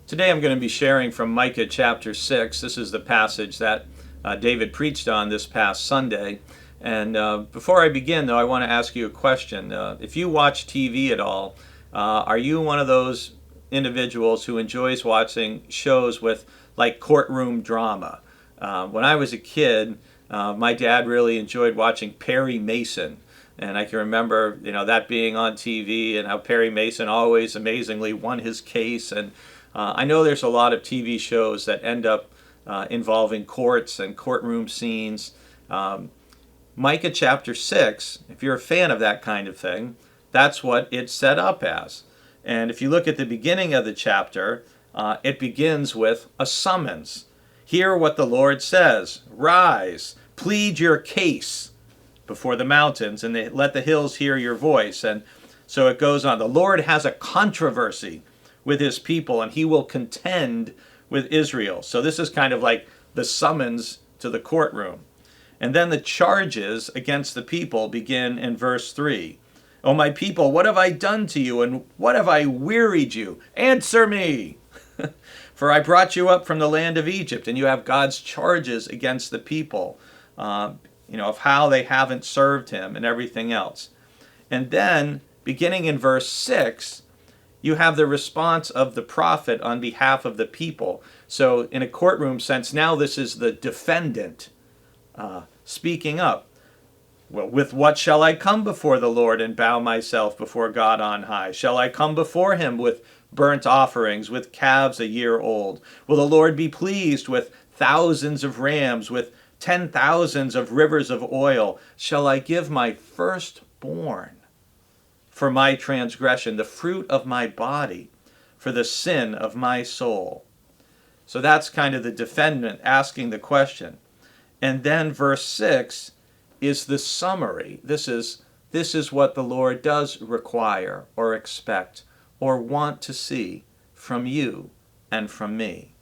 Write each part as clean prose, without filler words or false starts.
Today I'm going to be sharing from Micah chapter 6. This is the passage that David preached on this past Sunday. And before I begin, though, I want to ask you a question. If you watch TV at all, are you one of those individuals who enjoys watching shows with like courtroom drama? When I was a kid, my dad really enjoyed watching Perry Mason. And I can remember, that being on TV and how Perry Mason always amazingly won his case. And I know there's a lot of TV shows that end up involving courts and courtroom scenes. Micah chapter 6, if you're a fan of that kind of thing, that's what it's set up as. And if you look at the beginning of the chapter, it begins with a summons. Hear what the Lord says. Rise, plead your case before the mountains, and let the hills hear your voice. And so it goes on. The Lord has a controversy with his people, and he will contend with Israel. So this is kind of like the summons to the courtroom. And then the charges against the people begin in verse 3. O my people, what have I done to you, and what have I wearied you? Answer me! For I brought you up from the land of Egypt. And you have God's charges against the people, of how they haven't served him and everything else. And then, beginning in verse 6, you have the response of the prophet on behalf of the people. So in a courtroom sense, now this is the defendant speaking up. Well, with what shall I come before the Lord and bow myself before God on high? Shall I come before him with burnt offerings, with calves a year old? Will the Lord be pleased with thousands of rams, with 10,000s of rivers of oil? Shall I give my firstborn for my transgression, the fruit of my body for the sin of my soul? So that's kind of the defendant asking the question. And then verse 6 is the summary. This is what the Lord does require or expect or want to see from you and from me.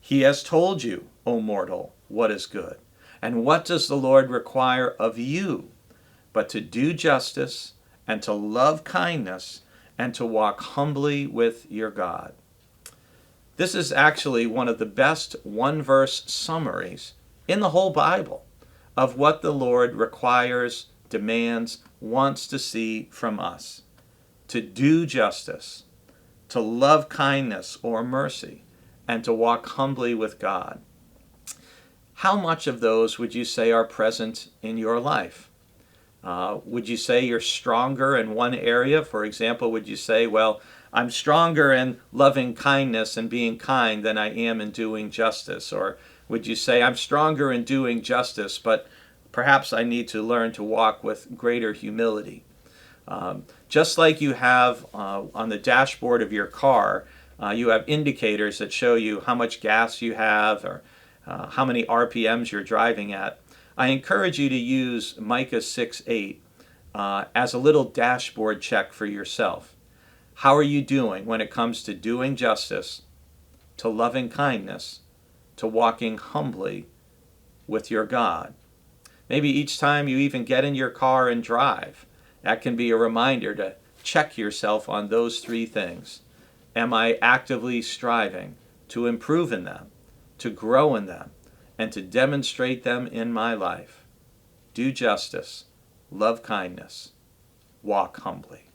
He has told you, O mortal, what is good. And what does the Lord require of you but to do justice and to love kindness and to walk humbly with your God? This is actually one of the best one-verse summaries in the whole Bible of what the Lord requires, demands, wants to see from us. To do justice, to love kindness or mercy, and to walk humbly with God. How much of those would you say are present in your life? Would you say you're stronger in one area? For example, would you say, well, I'm stronger in loving kindness and being kind than I am in doing justice? Or would you say, I'm stronger in doing justice, but perhaps I need to learn to walk with greater humility? Just like you have on the dashboard of your car, you have indicators that show you how much gas you have or how many RPMs you're driving at. I encourage you to use Micah 6:8 as a little dashboard check for yourself. How are you doing when it comes to doing justice, to loving kindness, to walking humbly with your God? Maybe each time you even get in your car and drive, that can be a reminder to check yourself on those three things. Am I actively striving to improve in them, to grow in them, and to demonstrate them in my life? Do justice, love kindness, walk humbly.